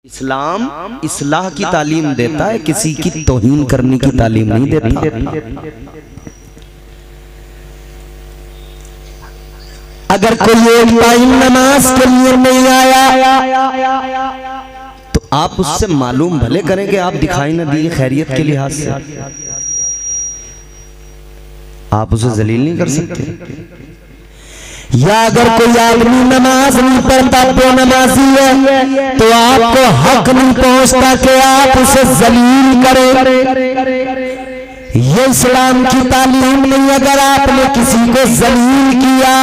इस्लाम इस्लाह की तालीम देता है, किसी की तौहीन करने की तालीम नहीं देता। अगर कोई एक टाइम नमाज के लिए नहीं आया तो आप उससे मालूम भले करें कि आप दिखाई न दिए खैरियत के लिहाज से, आप उसे जलील नहीं कर सकते। या अगर कोई आदमी नमाज नहीं पढ़ता तो नमाजी है तो आपको हक नहीं पहुंचता कि आप उसे जलील करें। ये इस्लाम की तालीम नहीं। अगर आपने किसी को जलील किया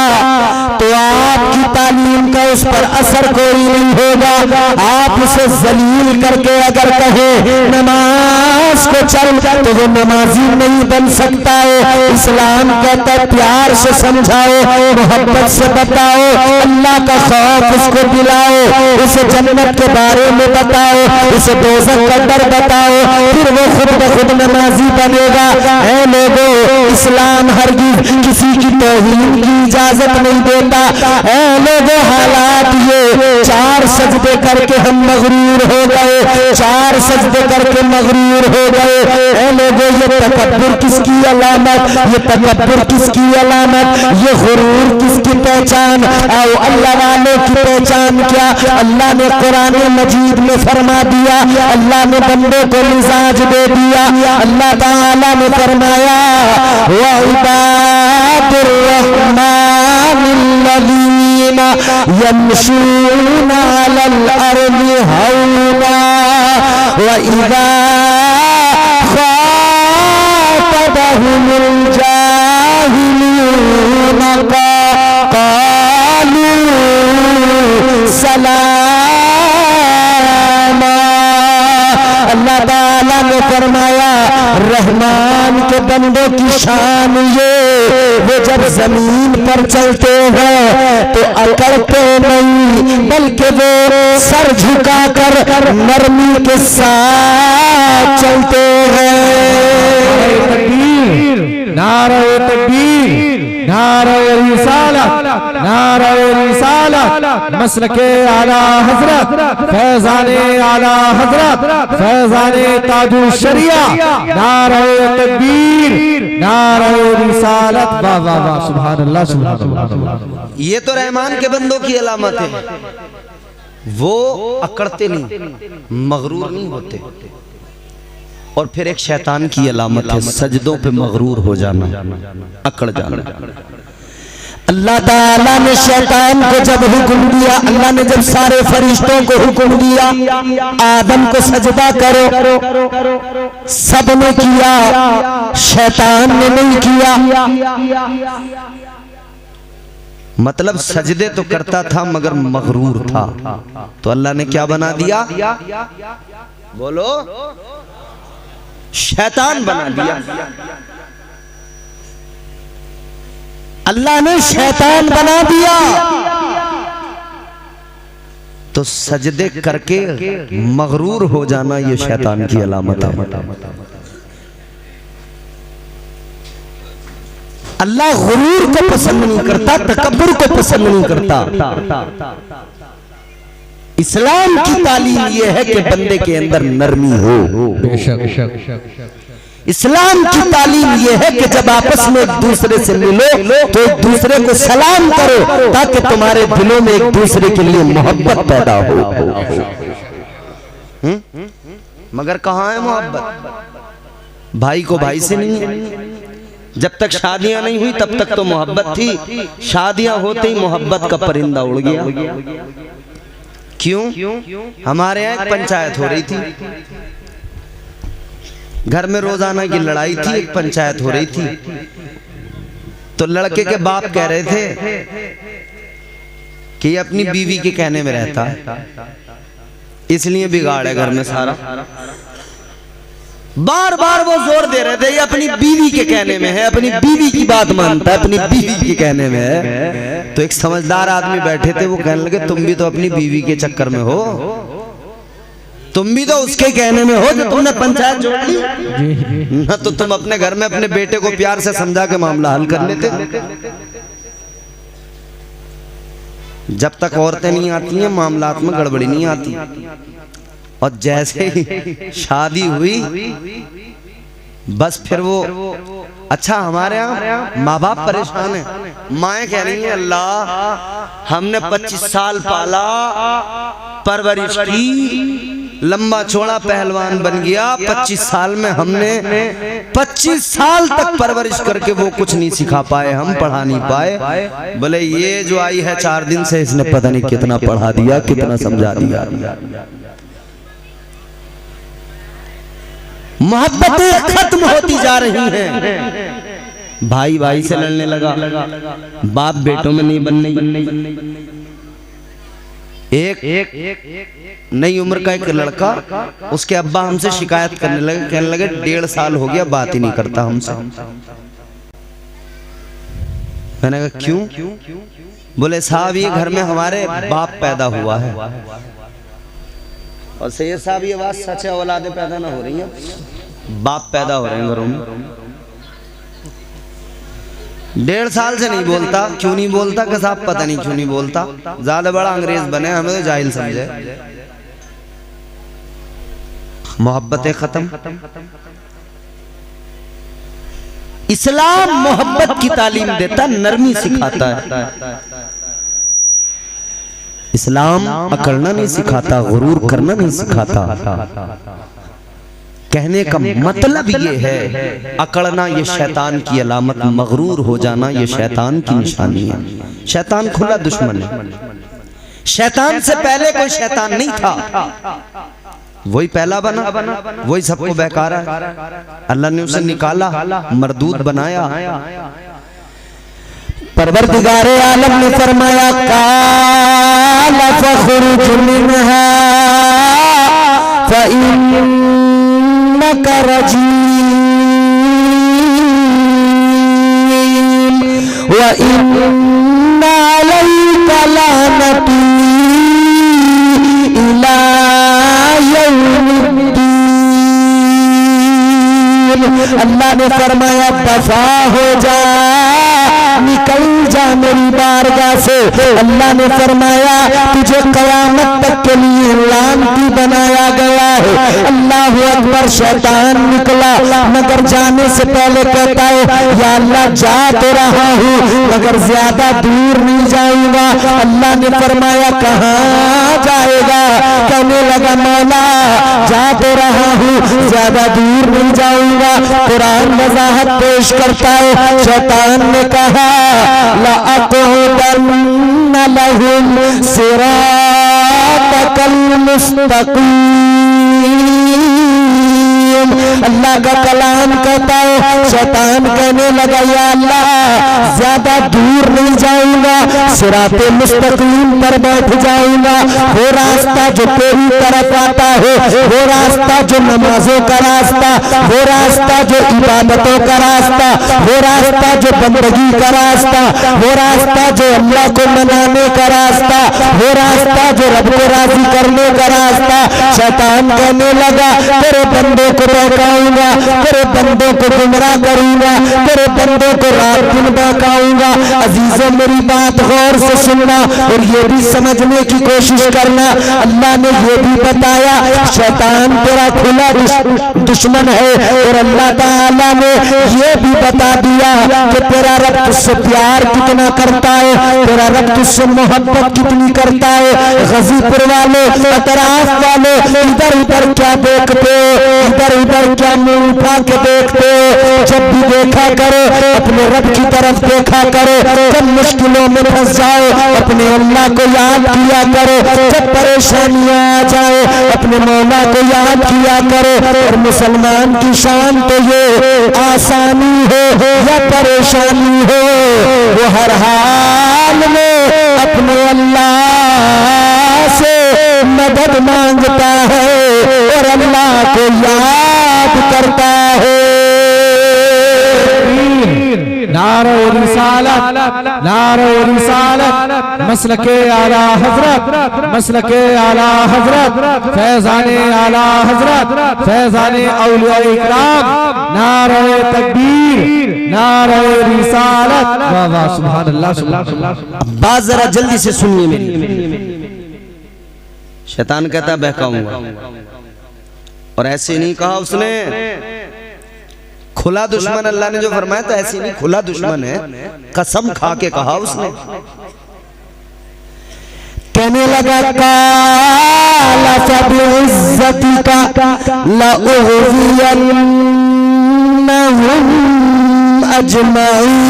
तो आपकी तालीम का उस पर असर कोई नहीं होगा। आप उसे जलील करके अगर कहे नमाज को चल तो वो नमाजी नहीं बन सकता है। इस्लाम कहता है प्यार से समझाओ, मोहब्बत से बताओ, अल्लाह का खौफ उसको दिलाओ, उसे जन्नत के बारे में बताओ, उसे दोज़ख का डर बताओ, फिर वो खुद ब खुद नमाजी बनेगा। ऐ लोगों, इस्लाम हरगिज़ किसी की तौहीन की इजाजत नहीं देता। ऐ लोगों, हालात ये 4 सजदे करके हम मगरूर हो गए, 4 सजदे करके मगरूर हो गए। ऐ लोगों, ये तकब्बुर किसकी अलामत, ये तकब्बुर किसकी अलामत, ये गुरूर किसकी पहचान। आओ अल्लाह वालों की पहचान क्या? अल्लाह ने कुरान मजीद में फरमा दिया, अल्लाह ने बंदों को मिजाज दे दिया। अल्लाह ताला ने फरमाया व इबादुर रहमानिल्लज़ीना यमशूना अलल अर्ज़ि हौना व इज़ा ख़ातबहुमुल जाहिलूना क़ालू सलामा। अल्लाह ताला ने फरमाया रहमान के बंदों की शान ये, वो जब जमीन पर चलते हैं तो अकड़ते नहीं बल्कि वो सर झुकाकर नरमी के साथ चलते हैं। नारे तकबीर, नारे रिसालत, नारे रिसालत, मसलके आला हजरत, फैजाने आला हजरत, फैजाने ताजुल शरिया, नारे तकबीर, नारे रिसालत। वाह वाह वाह, सुभान अल्लाह, सुभान अल्लाह। ये तो रहमान के बंदों की अलामत है। वो अकड़ते नहीं, मगरूर नहीं होते। और फिर एक शैतान की अलामत है सजदों पे मगरूर हो जाना, अकड़ जाना। अल्लाह ताला ने शैतान को जब हुक्म दिया, अल्लाह ने जब सारे फरिश्तों को हुक्म दिया आदम को सजदा करो, सब ने किया, शैतान ने नहीं किया। मतलब सजदे तो करता था मगर मगरूर था। तो अल्लाह ने क्या बना दिया? बोलो, शैतान बना दिया। अल्लाह ने शैतान बना दिया। तो सजदे करके मगरूर हो जाना ये शैतान की अलामत है। अल्लाह गुरूर को पसंद नहीं करता, तकब्बुर को पसंद नहीं करता। इस्लाम की तालीम यह है कि बंदे के अंदर नरमी हो। इस्लाम की तालीम यह है कि जब आपस में एक दूसरे से मिलो तो एक दूसरे को सलाम करो ताकि तुम्हारे दिलों में एक दूसरे के लिए मोहब्बत पैदा हो। मगर कहाँ है मोहब्बत? भाई को भाई से नहीं है। जब तक शादियां नहीं हुई तब तक तो मोहब्बत थी, शादियां होते ही मोहब्बत का परिंदा उड़ गया। क्यों? हमारे यहाँ एक पंचायत हो रही थी, घर में रोजाना की लड़ाई थी, एक पंचायत हो रही थी। तो लड़के के बाप कह रहे थे कि ये अपनी बीवी के कहने में रहता है, इसलिए बिगाड़ है घर में सारा। बार बार वो जोर दे रहे थे ये अपनी बीवी के कहने में है, अपनी बीवी की बात मानता है, अपनी बीवी के कहने में है। तो एक समझदार आदमी बैठे थे, वो कहने लगे तुम भी तो अपनी बीवी के चक्कर में हो, तुम भी तो उसके कहने में हो जो तुमने पंचायत जोड़ ली ना, तो तुम अपने घर में अपने बेटे को प्यार से समझा के मामला हल कर लेते। जब तक औरतें नहीं आती हैं मामलात में गड़बड़ी नहीं आती। और जैसे ही शादी हुई बस फिर वो अच्छा हमारे यहाँ माँ बाप परेशान है, माएँ कह रही हैं अल्लाह हमने 25 साल पाला परवरिश की, लंबा चौड़ा पहलवान बन गया, 25 साल में हमने 25 साल तक परवरिश करके वो कुछ नहीं सिखा पाए, हम पढ़ा नहीं पाए। बोले ये जो आई है 4 दिन से इसने पता नहीं कितना पढ़ा दिया, कितना समझा दिया। मोहब्बतें खत्म होती जा रही हैं, भाई भाई से लड़ने लगा, बाप बेटों में नहीं बनने। एक नई उम्र का एक लड़का, उसके अब्बा हमसे शिकायत करने लगे, कहने लगे 1.5 साल हो गया बात ही नहीं करता हमसे। मैंने कहा क्यों? बोले साहब ये घर में हमारे बाप पैदा हुआ है। और सैयद साहब ये बात सच है, औलादे पैदा ना हो रही हैं, बाप पैदा हो रहे हैं घरों में। 1.5 साल से नहीं बोलता, क्यों नहीं बोलता कि साहब पता नहीं क्यों नहीं बोलता, ज्यादा बड़ा अंग्रेज बने, हमें तो जाहिल समझे। मोहब्बतें खत्म। इस्लाम मोहब्बत की तालीम देता, नरमी सिखाता है। इस्लाम अकड़ना नहीं सिखाता, गुरूर करना नहीं सिखाता। कहने का मतलब ये है, अकड़ना ये शैतान की अलामत, मगरूर हो जाना ये शैतान की निशानी है। शैतान खुला दुश्मन है, शैतान से पहले कोई शैतान नहीं था, वही पहला बना, वही सबको बहकारा है। अल्लाह ने उसे निकाला, मरदूद बनाया। परवरदिगारे आलम ने फरमाया काला फखरुज मिनहा फइन्नका रजीम व इन्ना अलैका लानती इला यौमिद्दीन। अल्लाह ने फरमाया दफा हो जा, निकल जा मेरी बारगाह से। अल्लाह ने फरमाया तुझे कयामत तक के लिए लानती बनाया गया है। अल्लाह अकबर। शैतान निकला, मगर जाने से पहले कहता है या अल्लाह जा तो रहा हूँ मगर ज्यादा दूर नहीं जाऊंगा। अल्लाह ने फरमाया कहाँ जाएगा? कहने लगा मौला जा तो रहा हूँ, ज्यादा दूर नहीं जाऊंगा। कुरान वजाहत पेश करता है, शैतान ने कहा लअक़उदन्न लहुम सिरातकल मुस्तक़ीम। अल्लाह का कलाम कहता है, शैतान कहने लगा या अल्लाह ज्यादा दूर नहीं जाऊंगा, सिराते मुस्तकीम पर बैठ जाऊंगा। वो रास्ता जो तेरी तरफ आता है, वो रास्ता जो नमाजों का रास्ता, वो रास्ता जो इबादतों का रास्ता, वो रास्ता जो बंदगी का रास्ता, वो रास्ता जो अल्लाह को मनाने का रास्ता, वो रास्ता जो रब को राजी करने का रास्ता। शैतान कहने लगा तेरे बंदों को बहकाऊंगा, तेरे बंदों को गुमराह करूंगा, तेरे बंदों को रात दिन बहकाऊंगा। अजीजों मेरी बात गौर से सुनना और ये भी समझने की कोशिश करना। अल्लाह ने ये भी बताया शैतान तेरा खुला दुश्मन है, और अल्लाह ताला ने ये भी बता दिया कि तेरा रब तुझसे प्यार कितना करता है, तेरा रब तुझसे मोहब्बत कितनी करता है। गाजीपुर वाले, अतराफ वाले इधर उधर क्या देखते, इधर उधर क्या मुंह उठा के देखते? जब भी देखा करो अपने रब की तरफ देखा करो। जब मुश्किलों में फंस जाओ अपने अल्लाह को याद किया करो। जब परेशानियां आ जाए अपने मौला को याद किया करो। और मुसलमान की शान तो ये आसानी हो या परेशानी हो, वो हर हाल में अपने अल्लाह से मदद मांगता है और अल्लाह को याद करता है। नारे रिसालत, नारे रिसालत, मसलके आला हजरत, मसलके आला हजरत, फैजाने आला हजरत, फैजाने औलिया इकराम। नारे तकबीर, नारे रिसालत। वाह वाह सुभान अल्लाह, सुभान अल्लाह। बात जरा जल्दी से सुनिए मेरी। शैतान कहता है बहकाऊंगा, और ऐसे नहीं कहा उसने, खुला दुश्मन अल्लाह ने जो फरमाया तो ऐसे नहीं, खुला दुश्मन है, कसम खा के कहा उसने। कहने लगा काला फबिइज्जतिका लउग़वियन्नहुम अजमईन।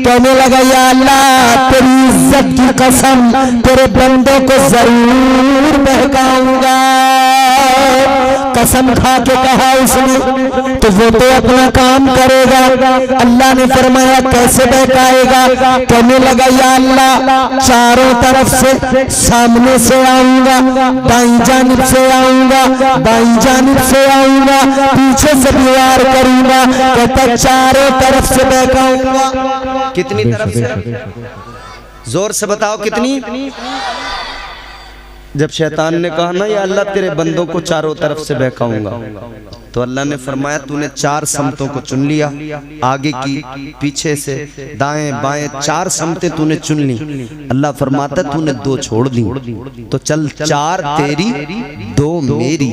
कहने लगा या अल्लाह तेरी इज्जत की कसम, तेरे बंदों को जरूर बहकाऊंगा। कसम खा के कहा उसने, तो वो तो अपना काम करेगा। अल्लाह ने फरमाया कैसे बहकाएगा? कहने लगा या अल्लाह चारों तरफ से, सामने से आऊंगा, दाईं जानिब से आऊंगा, बाईं जानिब से आऊंगा, पीछे से भी वार करूंगा। कहता चारों तरफ से बहकाऊंगा। कितनी तरफ से? जोर से बताओ कितनी? जब शैतान ने कहा ना या अल्लाह तेरे बंदों को चारों तरफ से बहकाऊंगा, तो अल्लाह ने फरमाया तूने 4 समतों को चुन लिया, आगे की, पीछे से, दाएं बाएं 4 समतें तूने चुन ली। अल्लाह फरमाता तूने 2 छोड़ दी, तो चल 4 तेरी 2 मेरी।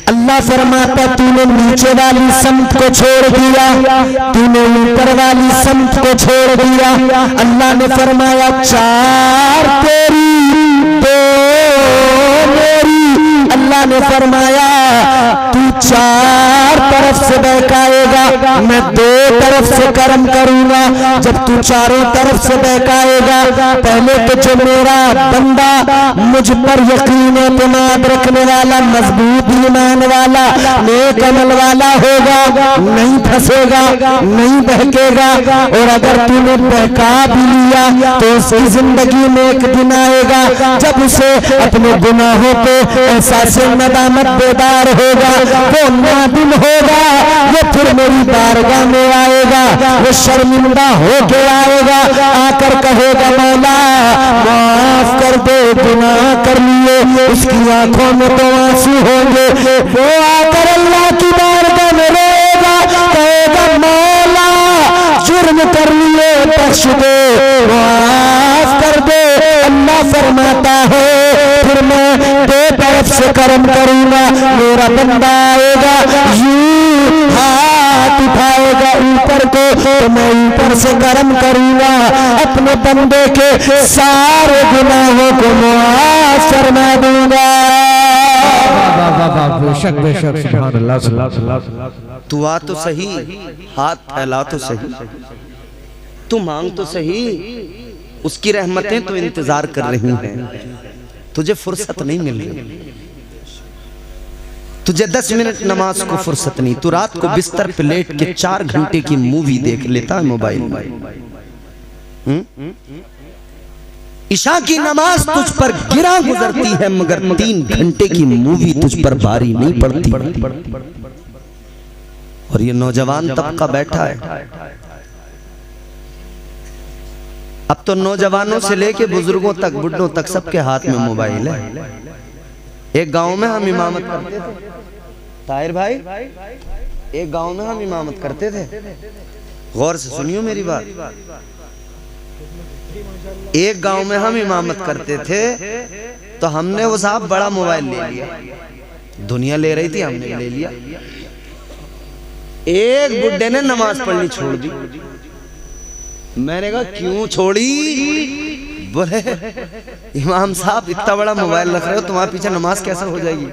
अल्लाह फरमाता तूने नीचे वाली समत को छोड़ दिया, तूने ऊपर वाली समत को छोड़ दिया। अल्लाह ने फरमाया 4 तेरी 2 मेरी। अल्लाह ने फरमाया तू 4 तरफ से बहकाएगा, मैं 2 तरफ से कर्म करूंगा। जब तू चारों तरफ से बहकाएगा, पहले तो जो मेरा बंदा मुझ पर यकीन एतमाद रखने वाला, मजबूत ईमान वाला, नेक अमल वाला होगा, नहीं फंसेगा, नहीं बहकेगा। और अगर तूने बहका भी लिया तो उसकी जिंदगी में एक दिन आएगा जब उसे अपने गुनाहों को एहसास नदामत बेदार होगा, वो नादिम होगा, वो फिर मेरी बारगाह में आएगा, वो शर्मिंदा होके आएगा, आकर कहेगा मौला माफ कर दे, गुनाह कर लिए। उसकी आंखों में तो आंसू होंगे, वो आकर अल्लाह की बारगाह में रोएगा, कहेगा मौला जुर्म कर लिए बख्श दे, माफ कर दे। अल्लाह फरमाता है फिर मैं 2 तरफ से कर्म करूंगा। मेरा बंदा आएगा, यूं हाथ उठाएगा ऊपर को, तो मैं ऊपर से कर्म करूंगा, अपने बंदे के सारे गुनाहों को माफ फरमा दूंगा। बेशक बेशक सुभान अल्लाह। तू आ तो सही, हाथ फैला तो सही, तू मांग तो सही, उसकी रहमतें तो इंतजार कर रही हैं, तुझे फुर्सत नहीं मिल रही। तुझे 10 मिनट नमाज को फुर्सत नहीं, तू रात को बिस्तर पे लेट के 4 घंटे की मूवी देख लेता है मोबाइल में। ईशा की नमाज तुझ पर गिरा गुजरती है, मगर 3 घंटे की मूवी तुझ पर भारी नहीं पड़ती। और ये नौजवान तबका बैठा है, अब तो नौजवानों से लेके बुजुर्गों तक, बुढ़ों तक सबके हाथ में मोबाइल है। एक गांव में हम इमामत करते थे, ताहिर भाई, एक गांव में हम इमामत करते थे, गौर से सुनियो मेरी बात। एक गांव में हम इमामत करते थे, तो हमने वो साहब बड़ा मोबाइल ले लिया, दुनिया ले रही थी, हमने ले लिया। एक बुड्ढे ने नमाज पढ़नी छोड़ दी। मैंने कहा क्यों छोड़ी? बोले इमाम साहब इतना बड़ा मोबाइल रख रहे हो, तुम्हारे पीछे नमाज कैसे हो जाएगी?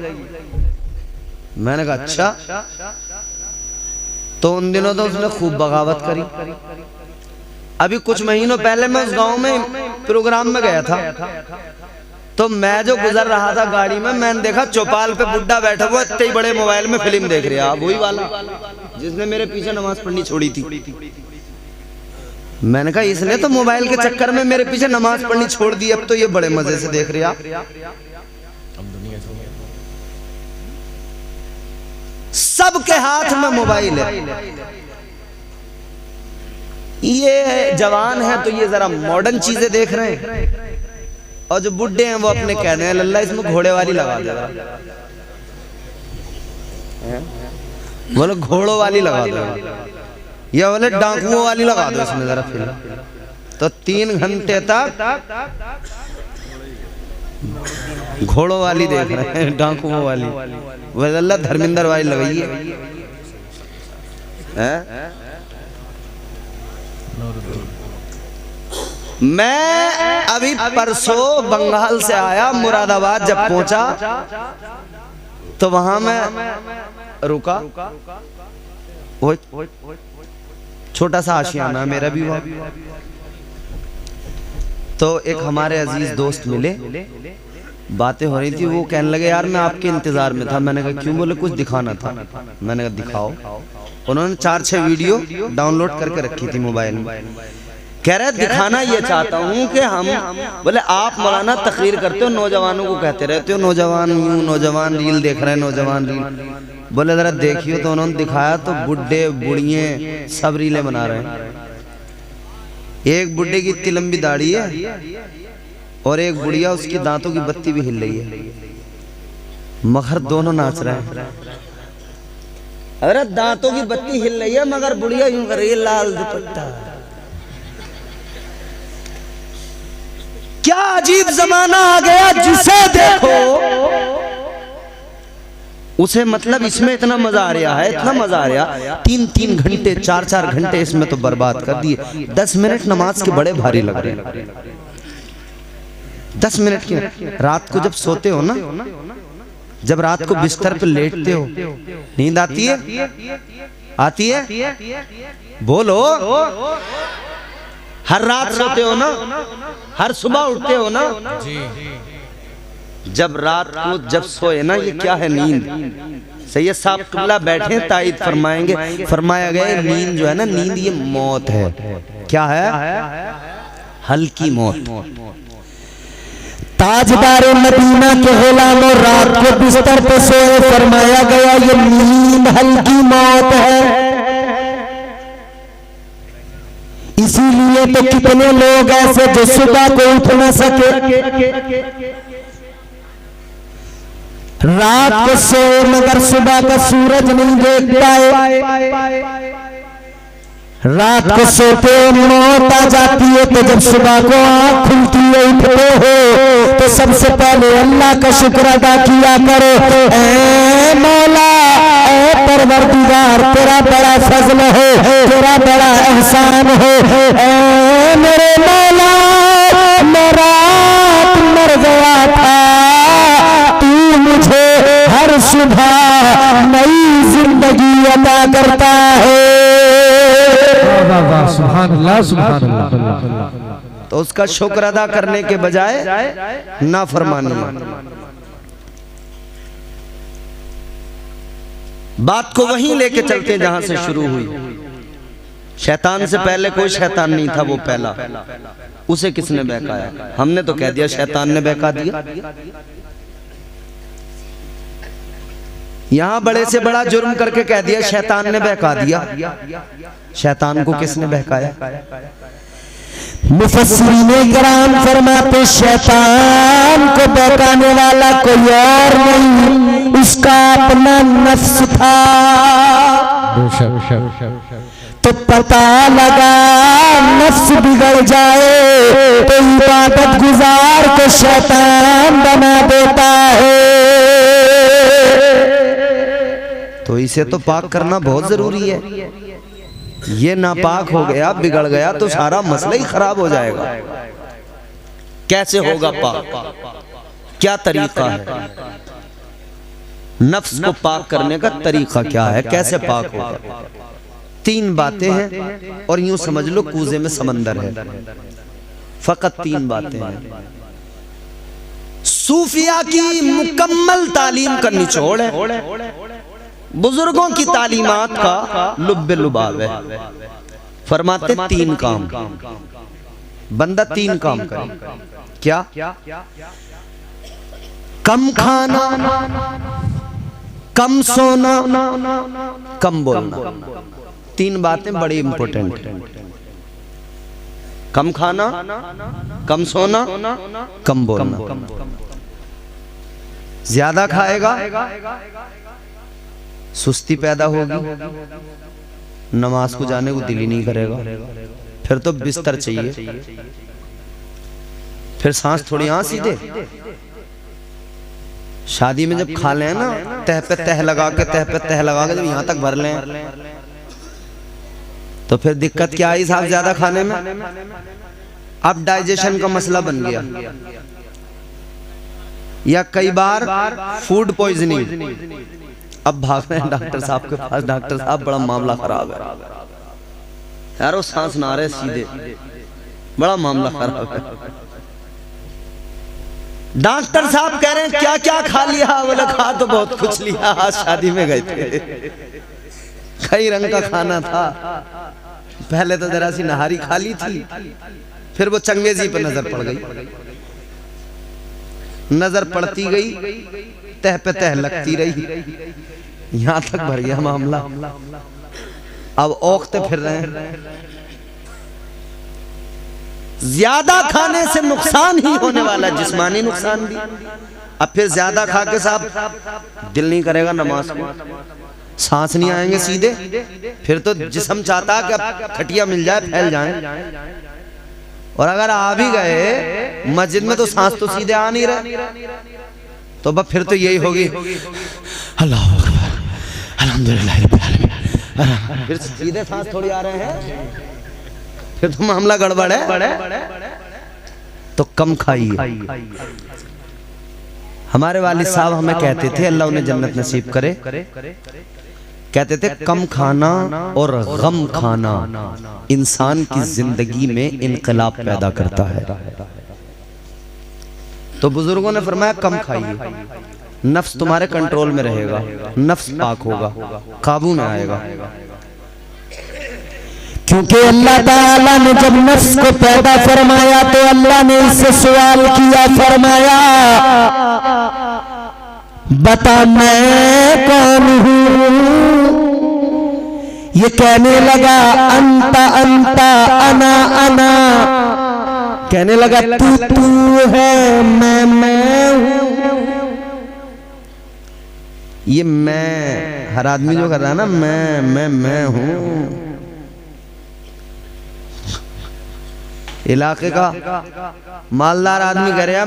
मैंने कहा अच्छा। तो उन दिनों तो उसने खूब बगावत करी। अभी कुछ महीनों पहले मैं उस गांव में प्रोग्राम में गया था, तो मैं जो गुजर रहा था गाड़ी में, मैंने देखा चौपाल पे बुड्ढा बैठा हुआ इतने बड़े मोबाइल में फिल्म देख रहा, वही वाला जिसने मेरे पीछे नमाज पढ़नी छोड़ी थी। मैंने कहा इसने तो मोबाइल के चक्कर में मेरे पीछे नमाज पढ़नी छोड़ दी, अब तो ये बड़े मजे से देख रहा। सबके हाथ में मोबाइल है। ये जवान है तो ये जरा मॉडर्न चीजें देख रहे हैं, और जो बुढ़े हैं वो अपने कहने हैं लल्ला इसमें घोड़े वाली लगा दे, बोलो घोड़ों वाली लगा दो, या बोले डाकुओं वाली लगा दो इसमें जरा फिल्म। तो 3 घंटे तक घोड़ों वाली देख रहे हैं, डाकुओं वाली। वह अल्लाह धर्मेंद्र वाली लगाई है। मैं अभी परसों बंगाल से आया, मुरादाबाद जब पहुंचा तो वहां मैं रुका। वो छोटा सा आशियाना मेरा भी हुआ। तो एक हमारे अजीज दोस्त मिले, बातें हो रही थी। वो कहने लगे यार मैं आपके इंतजार में था। मैंने कहा क्यों? बोले कुछ दिखाना था। मैंने कहा दिखाओ। उन्होंने 4-6 वीडियो डाउनलोड करके रखी थी मोबाइल में। कह रहे दिखाना ये चाहता हूँ कि हम, बोले आप मौलाना तकरीर करते हो, नौजवानों को कहते रहते हो नौजवान यूं, नौजवान रील देख रहे हैं, नौजवान रील। बोले जरा देखियो। तो उन्होंने दिखाया तो बुढ़े बुढ़िए सब रीलें बना रहे हैं। एक बुढ़े की इतनी लंबी दाढ़ी है और एक बुढ़िया, उसकी दांतों की बत्ती भी हिल रही है, मगर दोनों नाच रहे हैं। अरे दांतों की बत्ती हिल रही है मगर बुढ़िया यूं कर रही है, लाल दुपट्टा। क्या अजीब जमाना आ गया, जिसे देखो उसे मतलब इसमें इतना मजा आ रहा है, इतना मजा आ रहा। 3-3 घंटे 4-4 घंटे इसमें तो बर्बाद कर दिए। 10 मिनट नमाज के बड़े भारी लग रहे हैं। 10 मिनट की। रात को जब सोते हो ना, जब रात को बिस्तर पे लेटते हो, नींद आती है? आती है? बोलो। हर रात सोते हो ना, हर सुबह उठते हो ना। जब रात को जब सोए ना, ये क्या है? नींद। सैयद साहब किबला बैठे तायद फरमाएंगे, फरमाया गया नींद जो है ना, नींद ये मौत है। क्या है? हल्की मौत। ताजदार मदीना के गुलामों रात को बिस्तर पे सोए, फरमाया गया ये नींद हल्की मौत है। इसीलिए तो कितने लोग ऐसे जो सुबह को उठ न सके, रात को सोए मगर सुबह का सूरज नहीं देख पाए। रात को सोते मौत आ जाती है, तो जब सुबह को आँख खुलती है, उठते हो तो सबसे पहले अल्लाह का शुक्र अदा किया करो। ऐ मौला, ऐ परवरदिगार, तेरा बड़ा फजल हो, तेरा बड़ा एहसान हो। ऐ मेरे मौला, मैं रात मर गया था, तू मुझे हर सुबह नई जिंदगी अता करता है। सुभान अल्लाह, सुभान अल्लाह। तो उसका शुक्र अदा करने के बजाय नाफरमानी। बात को वहीं लेके चलते जहां से शुरू हुई। शैतान से पहले कोई शैतान नहीं था, वो पहला। उसे किसने बहकाया? हमने तो कह दिया शैतान ने बहका दिया। यहां बड़े से बड़ा जुर्म करके कह दिया शैतान ने बहका दिया। शैतान को किसने बहकाया? मुफस्सिरीने किराम फरमाते शैतान को बहकाने वाला कोई और नहीं, उसका अपना नफ्स था। तो पता लगा नफ्स बिगड़ जाए तो इबादत गुजार को शैतान बना देता है। तो इसे तो पाक करना बहुत जरूरी है। ये नापाक हो गया, बिगड़ गया तो सारा मसला ही खराब हो जाएगा। कैसे होगा पाक? क्या तरीका है? नफ्स को पाक करने का तरीका क्या है? कैसे पाक होगा? 3 बातें हैं और यूं समझ लो कूजे में समंदर है। फकत 3 बातें हैं। सूफिया की मुकम्मल तालीम का निचोड़ है, बुजुर्गों की तालीमात का लुब्बे लुबाब है। फरमाते 3 काम, बंदा 3 काम करे। क्या? कम खाना, कम सोना, कम बोलना। 3 बातें बड़ी इंपॉर्टेंट है। कम खाना, कम सोना, कम बोलना। ज्यादा खाएगा सुस्ती पैदा होगी, नमाज को जाने को दिल ही नहीं करेगा, फिर तो बिस्तर चाहिए, फिर सांस थोड़ी सीधे शादी में जब खा लें ना, तह पे तह लगा के जब यहाँ तक भर लें, तो फिर दिक्कत क्या आई साहब ज्यादा खाने में? अब डाइजेशन का मसला बन गया, या कई बार फूड पॉइजनिंग। अब भाग रहे हैं डॉक्टर साहब के पास, डॉक्टर साहब बड़ा मामला खराब है यार, वो सांस ना रहे सीधे, बड़ा मामला खराब है। डॉक्टर साहब कह रहे हैं क्या क्या खा लिया? बोले खा तो बहुत कुछ लिया, आज शादी में गए थे, कई रंग का खाना था। पहले तो जरा सी नहारी खा ली थी, फिर वो चंगेजी पे नजर पड़ गई, नजर पड़ती गई, तह पे तह लगती रही, यहां तक भर गया मामला। अब औखते फिर रहे हैं। ज्यादा खाने से नुकसान ही होने वाला, जिस्मानी नुकसान भी। अब फिर ज्यादा खा के साहब दिल नहीं करेगा नमाज को, सांस नहीं आएंगे सीधे, फिर तो जिस्म चाहता कि अब खटिया मिल जाए, फैल जाए। और अगर आ भी गए मस्जिद में तो सांस तो सीधे आ नहीं रहे, तो बस फिर तो यही होगी, अल्लाह अकबर, अल्हम्दुलिल्लाह रब्बिल आलमीन, फिर सीधे सांस थोड़ी आ रहे हैं, फिर तो मामला गड़बड़ है। तो कम खाइए। हमारे वालिद साहब हमें कहते थे, अल्लाह उन्हें जन्नत नसीब करे, कहते थे कम खाना और गम खाना इंसान की जिंदगी में इनकलाब पैदा करता है। तो बुजुर्गों ने फरमाया कम खाइए, नफ्स तुम्हारे कंट्रोल में रहेगा, नफ्स पाक होगा, काबू में आएगा। क्योंकि अल्लाह ताला ने जब नफ्स को पैदा फरमाया तो अल्लाह ने इससे सवाल किया, फरमाया बता मैं कौन हूँ? ये कहने लगा अंता अंता अना अना, कहने लगा तू तू है, मैं हूँ। ये मैं हर आदमी जो कर रहा है ना, मैं हूँ, इलाके का मालदार आदमी कह रहा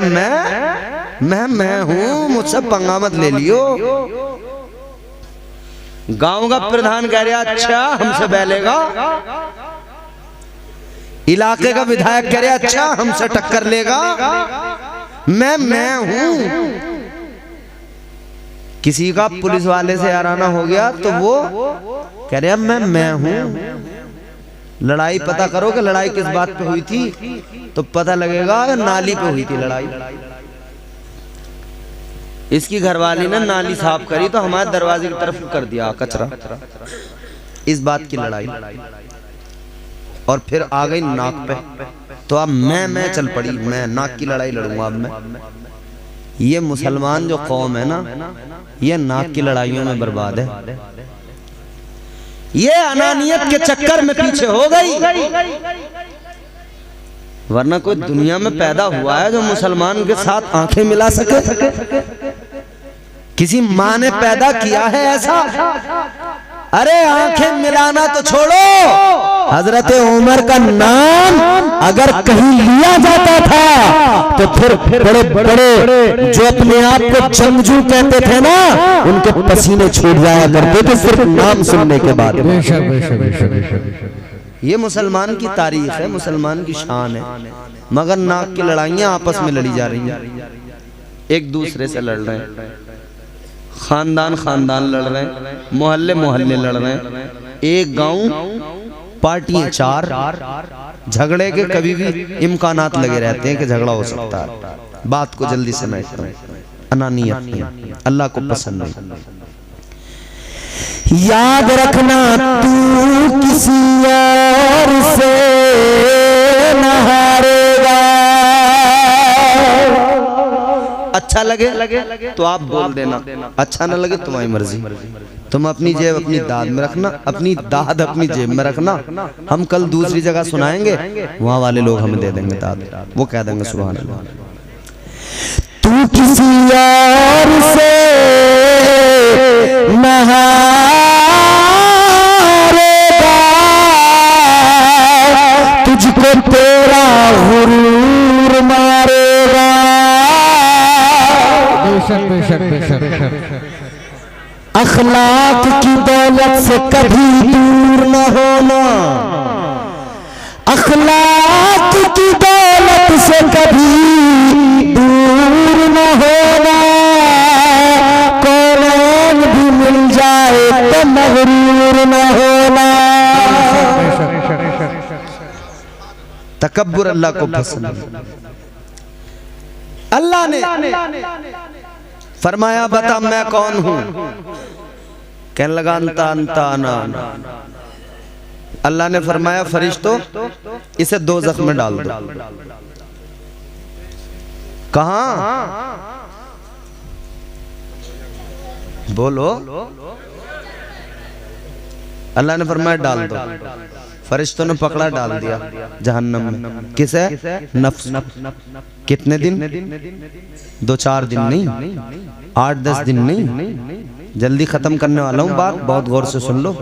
मैं हूँ, मुझसे पंगा मत ले लियो। गांव का प्रधान कह रहा अच्छा हमसे बैलेगा, इलाके का विधायक कह रहा अच्छा हमसे टक्कर लेगा, मैं हूँ। किसी का पुलिस वाले से याराना हो गया तो वो कह रहा मैं हूँ। लड़ाई पता करो कि लड़ाई किस बात पे हुई थी, तो पता लगेगा नाली पे हुई थी लड़ाई। इसकी घरवाली ने नाली साफ करी तो हमारे दरवाजे की तरफ कर दिया कचरा, इस बात की लड़ाई। और फिर आ गई नाक पे, तो अब मैं चल पड़ी, मैं नाक की लड़ाई लड़ूंगा अब मैं। ये मुसलमान जो कौम है ना, ये नाक की लड़ाइयों में बर्बाद है, ये अनानियत के चक्कर में पीछे हो गई। वरना कोई दुनिया में पैदा हुआ है जो मुसलमान के साथ आंखें मिला सके? किसी माँ ने पैदा किया है ऐसा? अरे आंखें मिलाना तो छोड़ो, हजरत उमर का नाम अगर कहीं लिया जाता था तो फिर बड़े बड़े जो अपने आप को जंगजू कहते थे ना, उनके पसीने छूट जाया करते थे सिर्फ नाम सुनने के बाद। ये मुसलमान की तारीख है, मुसलमान की शान है। मगर नाक की लड़ाइयां आपस में लड़ी जा रही हैं, एक दूसरे से लड़ रहे हैं, खानदान लड़ रहे हैं, मोहल्ले लड़ रहे हैं, एक गांव पार्टियां चार, झगड़े के कभी भी इम्कानात लगे रहते हैं कि झगड़ा हो सकता है। बात को जल्दी से मैं अनानियत नहीं, अल्लाह को पसंद नहीं। याद रखना तू किसी और से न हारेगा। अच्छा लगे तो आप बोल देना, अच्छा न लगे तुम्हारी मर्जी। तुम अपनी जेब अपनी दाद में रखना, अपनी दाद अपनी जेब में रखना। हम कल दूसरी जगह सुनाएंगे, वहां वाले लोग हमें दे देंगे दाद, वो कह देंगे सुभान अल्लाह। तू किसी और से न हारेगा, तुझको तेरा गुरूर मारेगा। अखलाक की दौलत से कभी दूर न होना, अखलाक की दौलत से कभी दूर न होना, कौन भी मिल जाए तो मगरूर न होना। तकब्बुर अल्लाह को पसंद है। अल्लाह ने फरमाया बता मैं कौन हूं, कहने लगा अंता अंता अना। अल्लाह ने फरमाया फरिश्तों इसे दोज़ख में डाल दो। कहां? बोलो। अल्लाह ने फरमाया डाल दो। फरिश्तों ने पकड़ा डाल दिया जहन्नम में। किसे? नफ्स। कितने दिन? 2-4 दिन नहीं, 8-10 दिन नहीं। जल्दी खत्म करने वाला हूं बात, बहुत गौर से सुन लो।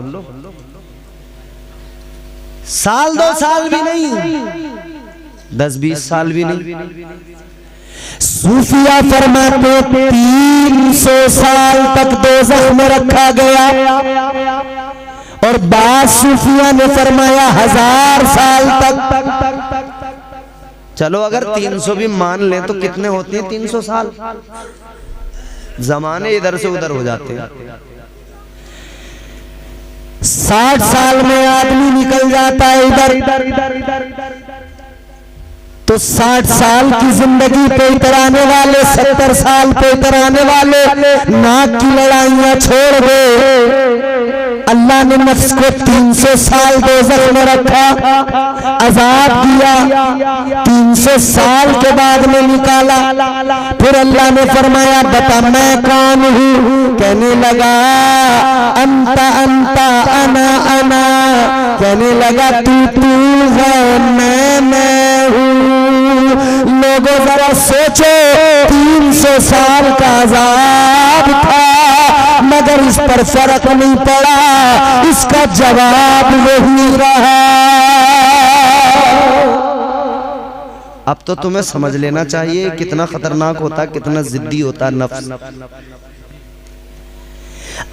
साल 2 साल भी नहीं, 10-20 साल भी नहीं। सूफिया फरमाते 300 साल तक दोज़ख में रखा गया, और बाद सूफिया ने फरमाया 1000 साल तक। चलो अगर 300 भी मान ले तो कितने होते हैं 300 साल? जमाने इधर से उधर हो जाते हैं। 60 साल में आदमी निकल जाता है इधर, तो 60 साल की जिंदगी पे इतराने वाले, 70 साल पे इतराने वाले नाक की लड़ाइयां छोड़ दे। अल्लाह ने नफ्स को 300 साल दोज़ख में रखा, अज़ाब दिया, 300 साल के बाद में निकाला। फिर अल्लाह ने फरमाया बता मैं कौन हूँ, कहने लगा अंता अंता अना अना, कहने लगा तू है मैं हूँ। लोगों जरा सोचो 300 साल का अज़ाब था, मगर इस पर फर्क नहीं पड़ा, इसका जवाब वही रहा। अब तो तुम्हें समझ लेना चाहिए कितना खतरनाक होता, कितना जिद्दी होता नफ्स।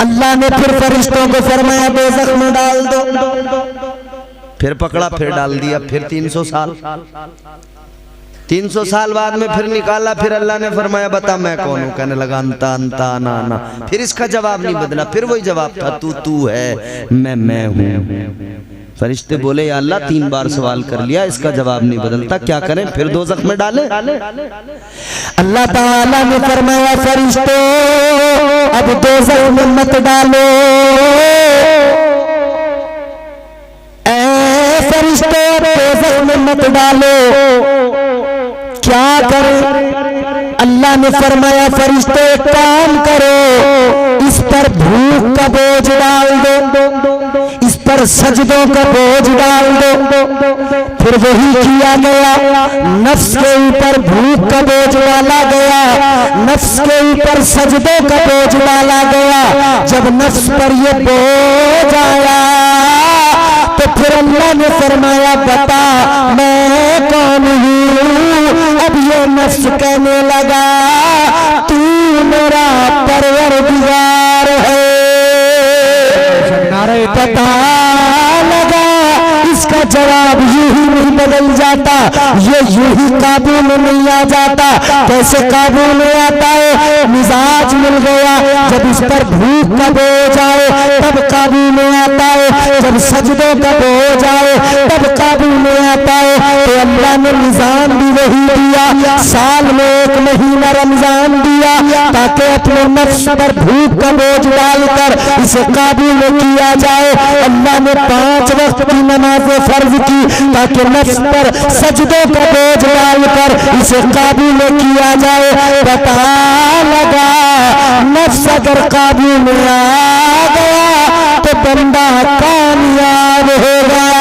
अल्लाह ने फिर फरिश्तों को फरमाया दोज़ख में डाल दो। फिर पकड़ा, फिर डाल दिया, फिर 300 साल। 300 साल बाद में फिर निकाला। फिर अल्लाह ने फरमाया बता मैं कौन हूँ, कहने लगा अंता अंता अना अना। फिर इसका जवाब नहीं बदला, फिर वही जवाब था तू है, मैं हूँ। फरिश्ते बोले या अल्लाह 3 बार सवाल कर लिया, इसका जवाब नहीं बदलता, क्या करें? फिर दोज़ख में डाले। अल्लाह ताला ने फरमाया फरिश्तों अब दोज़ख में मत डालो। फरिश्तों दोज़ख में मत डालो, क्या करें? अल्लाह ने फरमाया फरिश्तों एक काम करो, इस पर भूख का बोझ डाल दो, इस पर सजदों का बोझ डाल दो। फिर वही किया गया, नफ्स के ऊपर भूख का बोझ डाला गया, नफ्स के ऊपर सजदों का बोझ डाला गया। जब नफ्स पर ये बोझ आया तो फिर अल्लाह ने फरमाया बता मैं कौन हूँ। अब ये नफ्स कहने लगा तू मेरा परवरदिगार है। पता लगा इसका जवाब यूं ही नहीं बदल जाता, ये यूं ही काबू में नहीं आ जाता। कैसे काबू में आता है? मिजाज मिल गया। जब इस पर भूख का बोझ आए तब काबू में आता है, जब सजदों का बोझ आए तब काबू में आता है। तो अल्लाह ने निजाम भी वही दिया, साल में 1 महीना रमजान दिया ताकि अपने नफ्स पर भूख का बोझ डालकर इसे काबू में किया जाए। अल्लाह ने 5 वक्त की नमाज़ें फर्ज की ताकि नफ्स पर सजदों का बोझ डालकर इसे काबू में किया जाए। पता लगा नफ्स अगर काबू में आ गया तो बंदा कामयाब हो गया।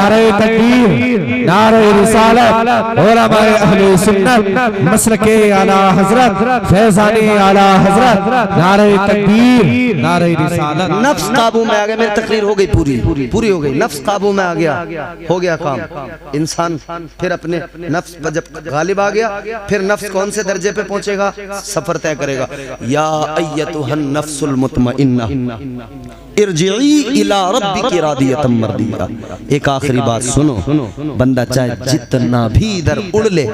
नारे तकबीर, नारे रिसालत और हमारे अहले सुन्नत मसलके आला हजरत फैजानी आला हजरत, नारे तकबीर, नारे रिसालत। नफ्स काबू में आ गया। मेरी तकरीर हो गई, पूरी हो गई। नफ्स काबू में आ गया, हो गया काम। इंसान फिर अपने नफ्स पर जब गालिब आ गया, फिर नफ्स कौन से दर्जे पे पहुंचेगा, सफर तय करेगा। या अय्यतुहन नफ्सुल मुतमइन्ना इरजिई इला रब्बिकी रादियतम मर्दिया। एक आखिरी बात सुनो, बंदा चाहे जितना भी इधर उड़ ले,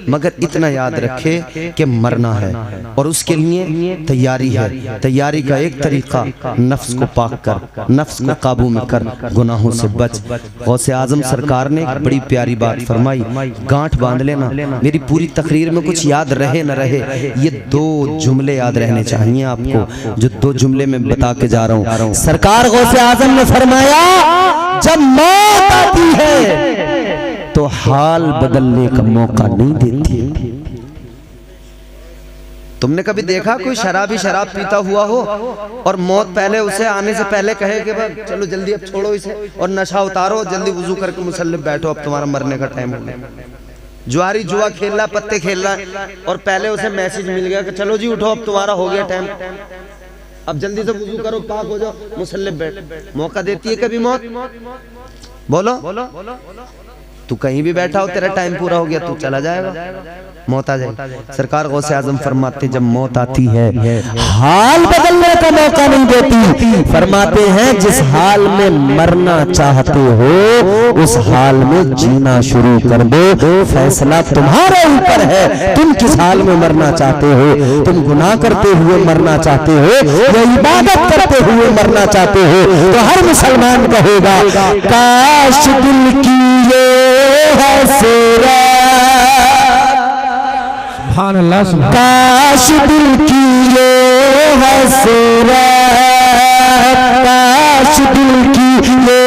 मगर इतना याद रखे कि मरना है और उसके लिए तैयारी है। तैयारी का एक तरीका नफ्स को पाक कर, नफ्स को काबू में कर, गुनाहों से बच। गौसे आजम सरकार ने एक बड़ी प्यारी बात फरमाई, गांठ बांध लेना। मेरी पूरी तकरीर में कुछ याद रहे न रहे, ये 2 जुमले याद रहने चाहिए आपको, जो 2 जुमले में बता के जा रहा हूँ। सरकार गौसे आजम ने फरमाया, जब मौत आती है तो हाल बदलने का मौका नहीं देती। तुमने कभी देखा कोई शराबी शराब पीता हुआ हो और मौत पहले उसे आने से पहले कहे कि भाई चलो जल्दी अब छोड़ो इसे और नशा उतारो, जल्दी वुजू करके मुसल्ले बैठो, अब तुम्हारा मरने का टाइम हो गया। जुआरी जुआ खेल रहा, पत्ते खेल रहा और पहले उसे मैसेज मिल गया कि चलो जी उठो, अब तुम्हारा हो गया टाइम, अब जल्दी से वुजू करो, पाक हो जाओ, मुसल्ले बैठ। मौका देती है कभी मौत? बोलो, तू कहीं भी बैठा हो, तेरा टाइम पूरा हो गया, तू चला जाएगा, मौत आ जाएगी। सरकार गौसे आजम फरमाते जब मौत आती है हाल बदलने का मौका नहीं देती। फरमाते हैं जिस हाल में मरना चाहते हो उस हाल में जीना शुरू कर दो, फैसला तुम्हारे ऊपर है। तुम किस हाल में मरना चाहते हो? तुम गुनाह करते हुए मरना चाहते हो या इबादत करते हुए मरना चाहते हो? तो हर मुसलमान कहेगा काश दिल की ये है सेरा, काश दिल की ये है सेरा, काश दिल की ये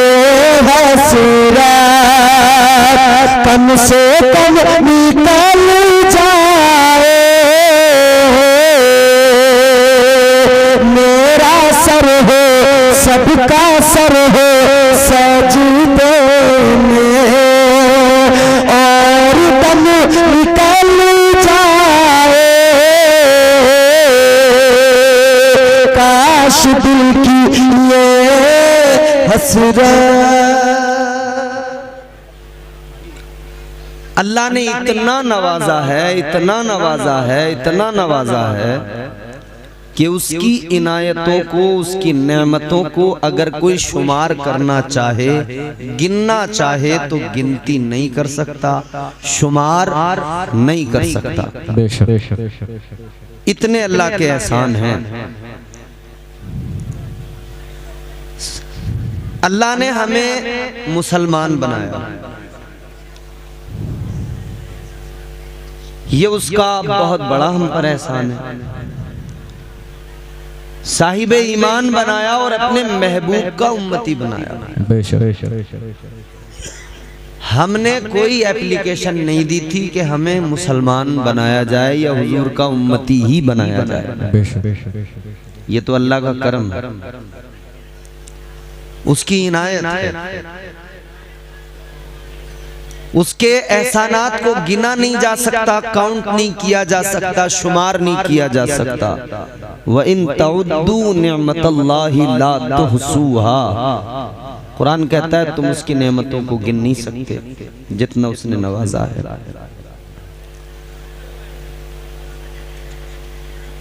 है सेरा, कम से कम निकल जाए मेरा सर हो, सबका सर हो सजदे में, और दम निकल जाए काश दिल की ये हसरत। अल्लाह ने इतना नवाजा है, इतना नवाजा है, इतना नवाजा है कि उसकी इनायतों को, उसकी नेमतों को अगर कोई शुमार करना चाहे, गिनना चाहे तो गिनती नहीं कर सकता, शुमार नहीं कर सकता। इतने अल्लाह के एहसान हैं। अल्लाह ने हमें मुसलमान बनाया, ये उसका बहुत बड़ा हम पर एहसान है। साहिब ईमान बनाया और अपने महबूब का उम्मती बनाया। हमने कोई एप्लीकेशन नहीं दी थी कि हमें मुसलमान बनाया जाए या हुजूर का उम्मती ही बनाया जाए। ये तो अल्लाह का करम है, उसकी इनायत है। उसके एहसानात को गिना नहीं जा सकता, काउंट नहीं किया जा सकता, शुमार नहीं किया जा सकता। व इन तउद्दू निअमतल्लाहि ला तुहसूहा, कुरान कहता है तुम उसकी नेमतों को गिन नहीं सकते जितना उसने नवाजा है।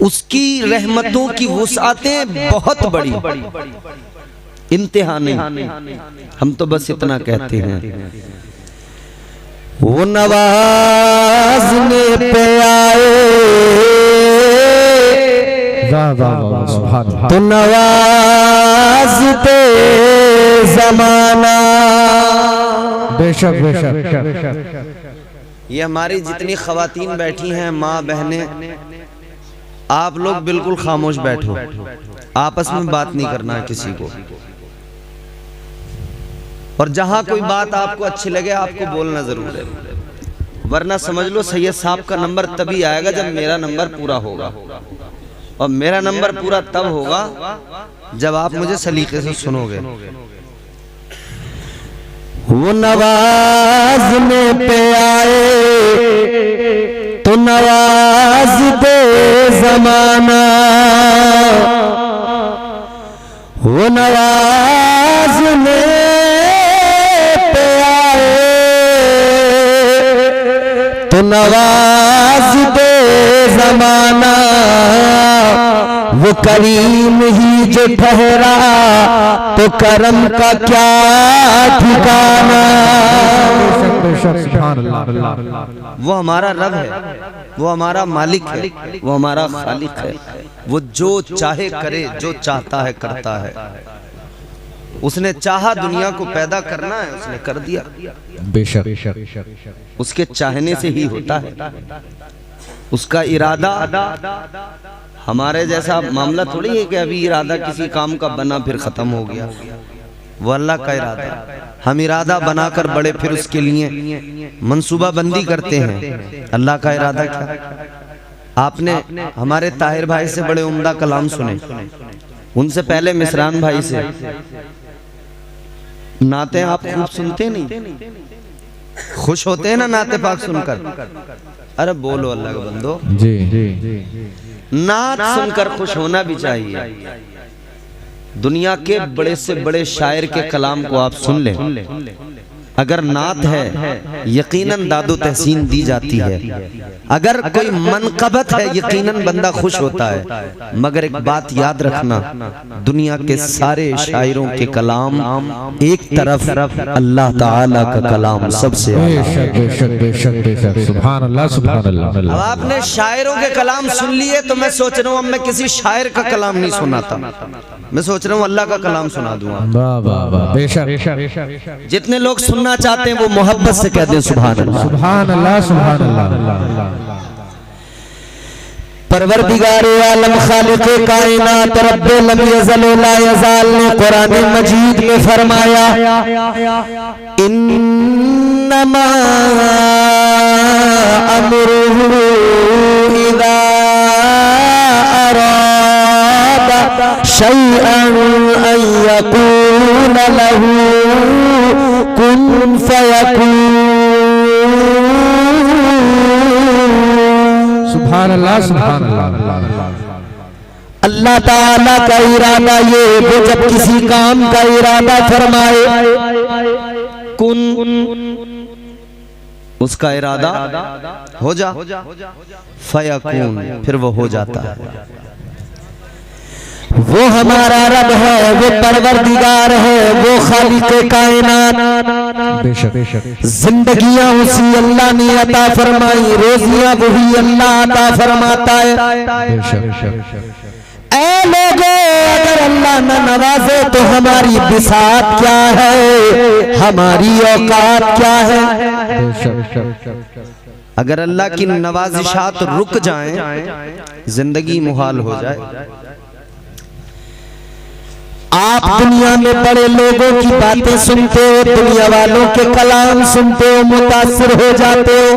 उसकी रहमतों की वुसअतें बहुत बड़ी, इंतहा नहीं। हम तो बस इतना कहते हैं वो नवाज़ने पे आए तो नवाज़ते ज़माना। बेशक बेशक। ये हमारी जितनी ख़वातीन बैठी हैं, माँ बहनें, आप लोग बिल्कुल खामोश बैठो, आपस में बात नहीं करना है किसी को, और जहां कोई बात आपको अच्छी लगे आपको बोलना जरूर है, वरना समझ लो सैयद साहब का नंबर तभी आएगा जब मेरा नंबर पूरा होगा, और मेरा नंबर पूरा तब होगा जब आप मुझे सलीके से सुनोगे। वो नवाजने पे आए तो नवाज दे जमाना, वो नवाजने पे आए तो नवाज दे जमाना, वो करीम ही जो ठहरा तो करम का क्या ठिकाना। वो हमारा रब है, वो हमारा मालिक है, वो हमारा खालिक है। वो जो चाहे करे, जो चाहता है करता है। उसने चाहा दुनिया को पैदा करना है, उसने कर दिया। बेशक उसके चाहने से ही होता है। उसका इरादा हमारे जैसा मामला थोड़ी है कि अभी इरादा किसी काम का बना फिर खत्म हो गया। वो अल्लाह का इरादा, हम इरादा बनाकर बड़े फिर उसके लिए मंसूबा बंदी करते हैं। अल्लाह का इरादा क्या? आपने हमारे ताहिर भाई से बड़े उम्दा कलाम सुने, उनसे पहले मिसरान भाई से नाते आप खूब सुनते नहीं, खुश होते हैं ना नाते पाक सुनकर? अरे बोलो अल्लाह के बंदो, जी नात सुनकर खुश होना भी चाहिए। दुनिया के बड़े से बड़े शायर के कलाम को आप सुन लें, अगर नात है यकीनन दादो तहसीन दी जाती है। अगर कोई मनकबत है यकीनन बंदा खुश होता है। मगर एक बात याद रखना, दुनिया के सारे शायरों के कलाम एक तरफ, अल्लाह ताला का कलाम सबसे सुभान अल्लाह सुभान अल्लाह। अब आपने शायरों के कलाम सुन लिए तो मैं सोच रहा हूँ अब मैं किसी शायर का कलाम नहीं सुनाता, मैं सोच रहा हूँ अल्लाह का कलाम सुना दूंगा। बेशक जितने लोग सुनना चाहते हैं वो मोहब्बत से कह दें सुभान अल्लाह। सुभान अल्लाह सुभान अल्लाह। परवरदिगार आलम खालिक कायनात रब्बे लम यज़ल व ला यज़ाल ने कुरान मजीद में फरमाया, इन्नमा अमरुहु इज़ा अरादा शैअन अन यक़ूल लहू कुन फयकून। सुभान अल्लाह सुभान अल्लाह। अल्लाह ताला का इरादा ये, वो जब किसी काम का इरादा फरमाए कुन, उसका इरादा हो जा, फयकून, फिर वो हो जाता है। वो हमारा रब है, वो परवरदिगार है, वो खालिक कायनात। जिंदगियां उसी अल्लाह ने अता फरमाई, रोजियां वही अल्लाह अता फरमाता है। ऐ लोगों, अगर अल्लाह न नवाजे तो हमारी बिसात क्या है, हमारी औकात क्या है? अगर अल्लाह की नवाजिशात रुक जाएं, जिंदगी मुहाल हो जाए। आप दुनिया में बड़े लोगों की बातें सुनते हो, दुनिया वालों के कलाम सुनते हो, मुतासिर हो जाते हो।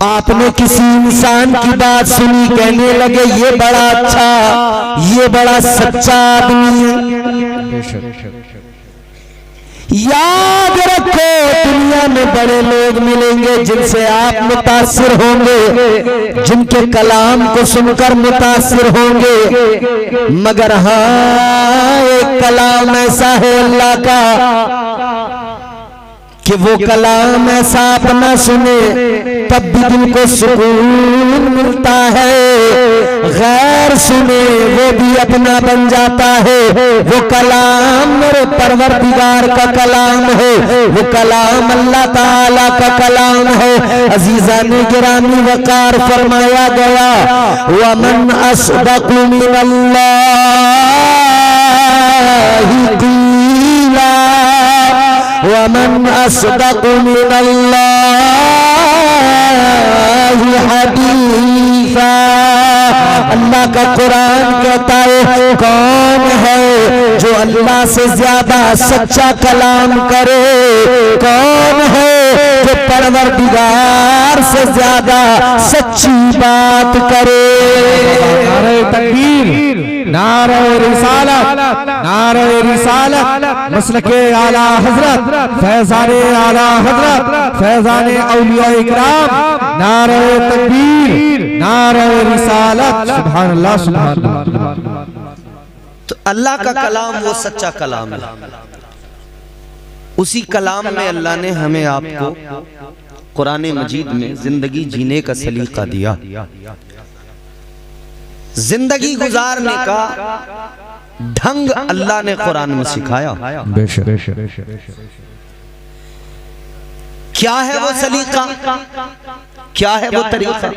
आपने किसी इंसान की बात सुनी, कहने लगे ये बड़ा अच्छा, ये बड़ा सच्चा आदमी है। याद रखो, दुनिया में बड़े लोग मिलेंगे जिनसे आप मुतासिर होंगे, जिनके कलाम को सुनकर मुतासिर होंगे। मगर हाँ, एक कलाम ऐसा है अल्लाह का कि वो कलाम ऐसा अपना सुने तब भी दिल को सुकून मिलता है, गैर सुने वो भी अपना बन जाता है। वो कलाम मेरे परवरदिगार का कलाम है, वो कलाम अल्लाह ताला का कलाम है। अजीजान गिरामी वकार फरमाया गया, वमन अस्दक़ु मिनल्लाहि क़ीला वमन अस्दक़ु मिनल्लाहि हदीसा। अल्लाह का कुरान कहता है, कौन है जो अल्लाह से ज्यादा सच्चा कलाम करे? कौन है जो परवरदिगार से ज्यादा सच्ची बात करे? नारे तकबीर, नारे रिसालत, नारे रिसालत, मसलके आला हजरत, फैजाने आला हजरत, फैजाने औलिया इकराम, नारे तकबीर, नारे रिसालत, सुभान अल्लाह, सुभान अल्लाह। तो अल्लाह का कलाम वो सच्चा कलाम है। उसी कलाम में अल्लाह ने हमें आपको कुरान मजीद में जिंदगी जीने का सलीका दिया, जिंदगी गुजारने का ढंग अल्लाह ने कुरान में सिखाया। क्या है वो सलीका, क्या है वो तरीका?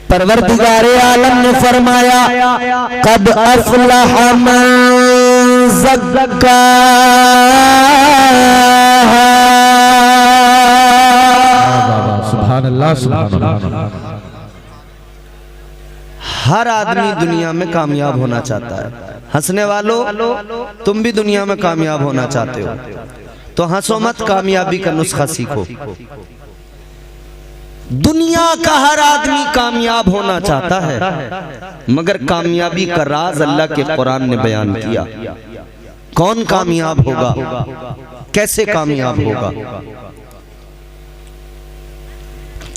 परवरदिगारे आलम ने फरमाया, कद अफलह मन ज़क्का, सुभान अल्लाह, सुभान अल्लाह। हर आदमी दुनिया में कामयाब होना चाहता है। हंसने वालों, तुम भी दुनिया में कामयाब होना चाहते हो तो हंसो मत, कामयाबी का नुस्खा सीखो। दुनिया का हर आदमी कामयाब होना चाहता है, मगर कामयाबी का राज अल्लाह के कुरान ने बयान किया। कौन कामयाब होगा, कैसे कामयाब होगा?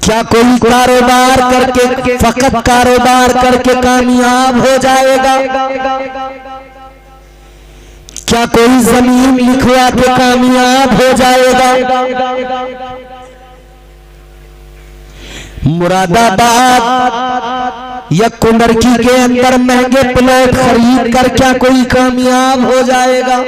क्या कोई कारोबार करके, फकत कारोबार करके कामयाब हो जाएगा? क्या कोई जमीन लिखवा के कामयाब हो जाएगा? मुरादाबाद या कुंडरकी के अंदर महंगे प्लॉट खरीद कर क्या कोई कामयाब हो जाएगा?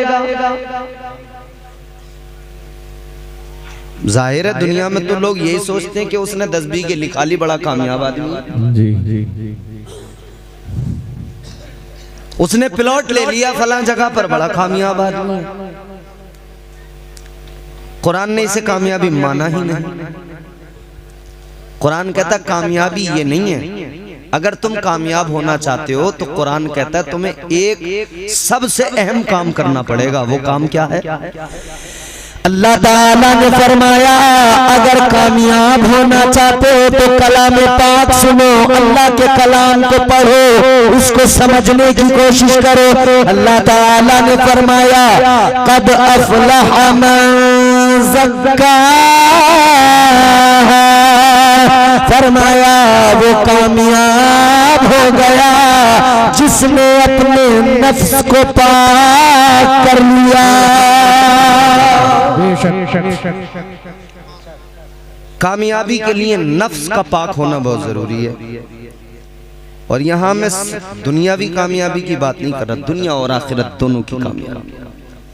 जाहिर है दुनिया में तो लोग यही सोचते हैं कि उसने 10 बीघे लिखा ली, बड़ा कामयाब आदमी है। जी। उसने प्लॉट ले लिया फलां जगह पर, बड़ा कामयाब आदमी है। कुरान ने इसे कामयाबी माना ही नहीं। कुरान कहता कामयाबी ये नहीं है। अगर तुम कामयाब होना चाहते हो तो कुरान कहता है तुम्हें एक सबसे अहम काम करना पड़ेगा। वो काम क्या है? अल्लाह ताला ने फरमाया, अगर कामयाब होना चाहते हो तो कलाम पाक सुनो, अल्लाह के कलाम को पढ़ो, उसको समझने की कोशिश करो। अल्लाह ताला ने फरमाया, कद अफलह मन ज़क्का, फरमाया वो कामयाब हो गया जिसने अपने नफ्स को पाक कर लिया। कामयाबी के लिए नफ्स का पाक होना बहुत जरूरी है। और यहाँ मैं दुनियावी कामयाबी की बात नहीं कर रहा, दुनिया और आखिरत दोनों की कामयाबी।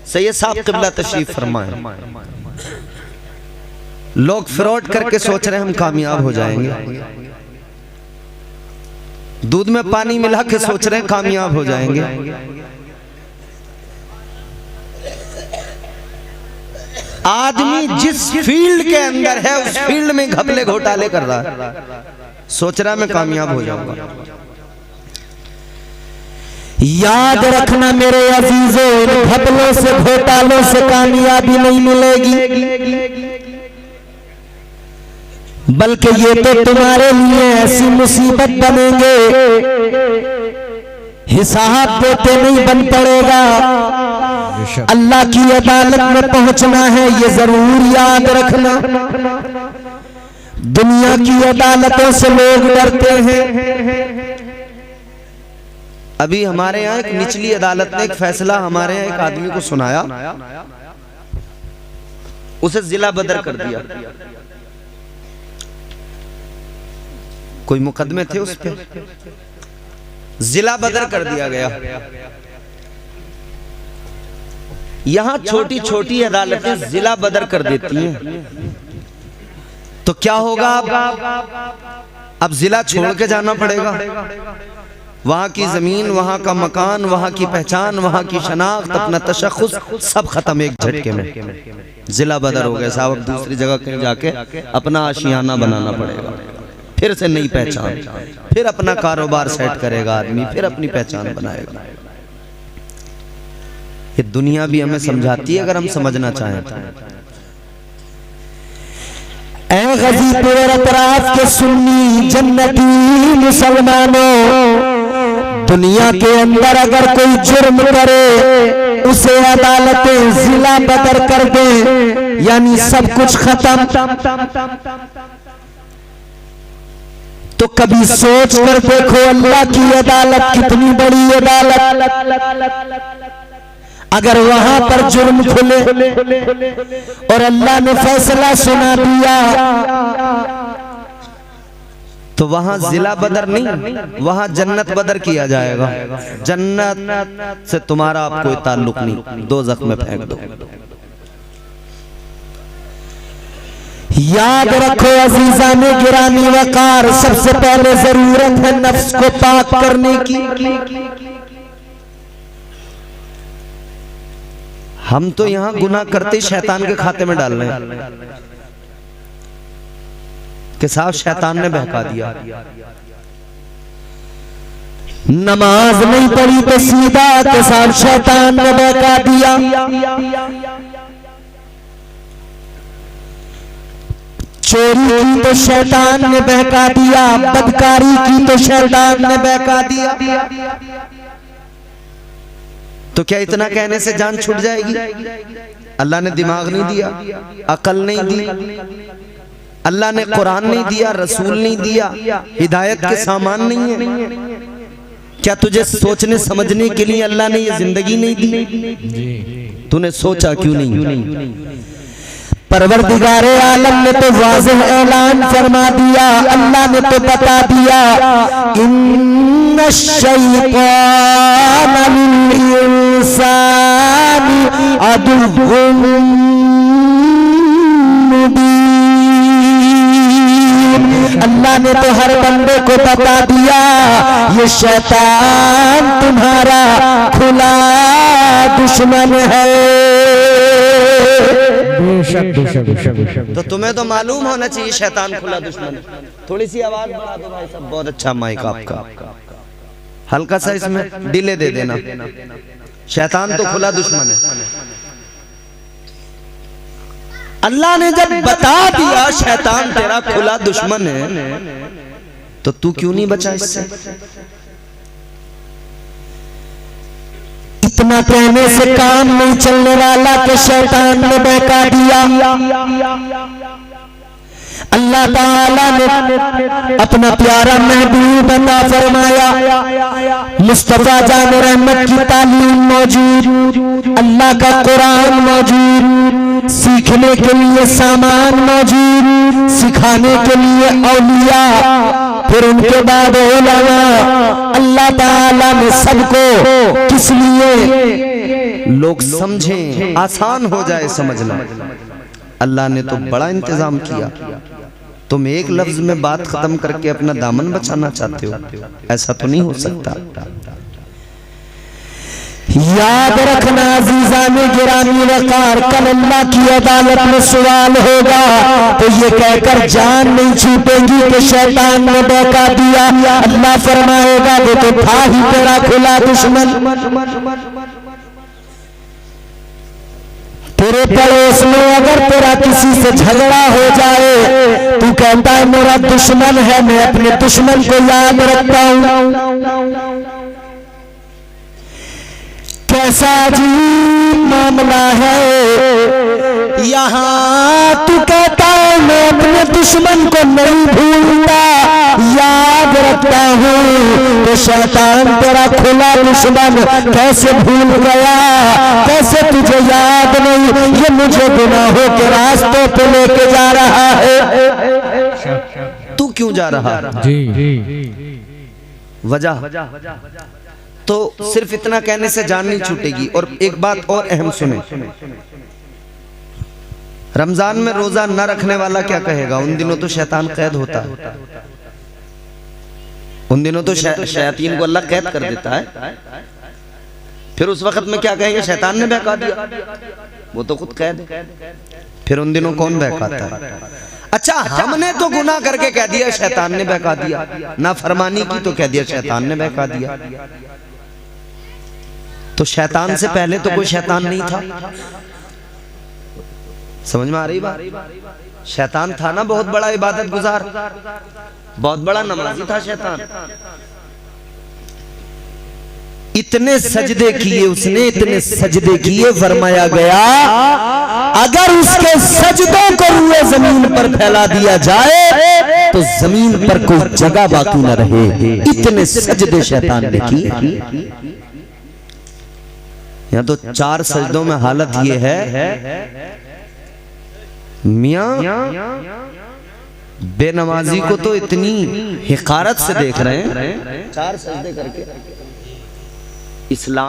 सैयद साहब क़िबला तशरीफ फरमाए, लोग फ्रॉड करके सोच रहे हैं हम कामयाब हो जाएंगे, दूध में पानी मिला के सोच रहे हैं कामयाब हो जाएंगे। आदमी जिस फील्ड के अंदर है उस फील्ड में घपले घोटाले कर रहा है, सोच रहा है मैं कामयाब हो जाऊंगा। याद रखना मेरे अजीजों, इन घपलों से घोटालों से कामयाबी नहीं मिलेगी, बल्कि ये तो तुम्हारे लिए ऐसी मुसीबत बनेंगे, हिसाब देते नहीं बन पड़ेगा। अल्लाह की अदालत में पहुंचना है, ये जरूर याद रखना। दुनिया की अदालतों से लोग डरते हैं। अभी हमारे यहाँ एक निचली अदालत ने एक फैसला हमारे यहाँ एक आदमी को सुनाया, उसे जिला बदर कर दिया। कोई मुकदमे थे उस पे, जिला बदर कर दिया गया। यहां छोटी छोटी अदालतें जिला बदर कर देती हैं, तो क्या होगा? अब जिला छोड़ के जाना पड़ेगा। वहां की जमीन, वहां का मकान, वहां की पहचान, वहां की शनाख्त, अपना तशख्खुस सब खत्म एक झटके में। जिला बदर हो गए साहब, अब दूसरी जगह कहीं जाके अपना आशियाना बनाना पड़ेगा, फिर से नई पहचान, फिर अपना कारोबार सेट करेगा आदमी, फिर अपनी पहचान बनाएगा। ये दुनिया भी हमें समझाती है अगर हम समझना चाहें तो। ऐ गाजीपुर और अतराफ के सुन्नी जन्नती मुसलमानों, दुनिया के अंदर अगर कोई जुर्म करे उसे अदालतें जिला बदर कर दे, यानी सब कुछ खत्म, तो कभी सोच कर देखो अल्लाह की अदालत कितनी बड़ी अदालत। अगर वहां पर जुर्म खुले और अल्लाह ने फैसला सुना दिया तो वहां जिला बदर नहीं, वहां जन्नत बदर किया जाएगा। जन्नत से तुम्हारा कोई ताल्लुक नहीं, दोज़ख में फेंक दो। याद रखो अजीजान गिरामी वकार, सबसे पहले जरूरत है नफ्स को पाक करने की। हम तो यहाँ गुनाह करते शैतान के खाते में डाल रहे हैं कि साहब शैतान ने बहका दिया। नमाज नहीं पढ़ी तो सीधा के साथ शैतान ने बहका दिया। चोरी की तो शैतान ने बहका दिया, बदकारी की तो शैतान ने बहका दिया। तो क्या इतना कहने से जान छूट जाएगी? अल्लाह ने दिमाग नहीं दिया, अकल नहीं दी, अल्लाह ने कुरान नहीं दिया, रसूल नहीं दिया, हिदायत के सामान नहीं है। क्या तुझे सोचने समझने के लिए अल्लाह ने ये जिंदगी नहीं दी? तूने सोचा क्यों नहीं? परवरदिगारे आलम ने तो वाज़ेह ऐलान फरमा दिया, अल्लाह ने तो बता दिया, इन्ना शैतान लिल इंसानी अदुव्वुन मुबीन। अल्लाह ने तो हर बंदे को बता दिया ये शैतान तुम्हारा खुला दुश्मन है। तो तुम्हें तो मालूम होना चाहिए शैतान खुला दुश्मन। थोड़ी सी आवाज बढ़ा दो भाई साहब, बहुत अच्छा माइक आपका, हल्का सा इसमें डिले दे देना। शैतान तो खुला दुश्मन है। अल्लाह ने जब बता दिया शैतान तेरा खुला दुश्मन है, तो तू क्यों नहीं बचा इससे? इतना कहने से काम नहीं चलने वाला कि शैतान ने बहका दिया। अल्लाह ताला ने अपना प्यारा महबूब अता फरमाया, मुस्तफा जान रहमत की तालीम मौजूद, अल्लाह का कुरान मौजूद, सीखने के लिए सामान मौजूद, सिखाने के लिए औलिया, फिर उनके बाद उलमा। अल्लाह ताला ने सबको किस लिए? लोग समझें, आसान हो जाए समझना। अल्लाह ने तो बड़ा इंतजाम किया। तुम एक लफ्ज में बात खत्म करके अपना दामन बचाना चाहते हो, ऐसा तो नहीं हो सकता। याद रखना अज़ीज़ान गिरामी वक़ार, कल अल्लाह की अदालत में सवाल होगा तो ये कहकर जान नहीं छूटेगी कि शैतान ने बहका दिया। अल्लाह फरमाएगा वो तो था ही तेरा खुला दुश्मन। तेरे पड़ोस में अगर तेरा किसी से झगड़ा हो जाए, तू कहता है मेरा दुश्मन है, मैं अपने दुश्मन को याद रखता हूं। कैसा अजीब मामला है। यहाँ तू कहता है मैं अपने दुश्मन को नहीं भूलता, याद रखता हूँ, तो शैतान तेरा खुला दुश्मन कैसे भूल गया, कैसे तुझे याद नहीं? ये मुझे गुनाहों के रास्तों पे लेके जा रहा है। तू क्यों जा रहा? वजह तो सिर्फ इतना कहने से जान नहीं छूटेगी। और एक बात और अहम सुने, रमजान में रोजा न रखने वाला क्या कहेगा? उन दिनों तो शैतान कैद होता है, उन दिनों तो शैतान को अल्लाह कैद कर देता है। फिर उस वक्त में क्या कहेंगे? शैतान ने बहका दिया, वो तो खुद कैद है। फिर उन दिनों कौन बहकाता है? अच्छा, हमने तो गुनाह करके कह दिया शैतान ने बहका दिया, ना फरमानी की तो कह दिया शैतान ने बहका दिया। तो तो शैतान से पहले तो कोई शैतान नहीं था। समझ में आ रही बात? शैतान था ना बहुत बड़ा इबादत गुजार, बहुत बड़ा नमाजी था शैतान। इतने सजदे किए उसने, इतने सजदे किए, फरमाया गया अगर उसके सजदों को रूए जमीन पर फैला दिया जाए तो जमीन पर कोई जगह बाकी न रहे। इतने सजदे शैतान ने किए। यहाँ तो 4 सजदों में हालत ये है, मियां बेनमाजी को तो इतनी हिकारत से देख रहे हैं, 4 सजदे करके। इस्लाम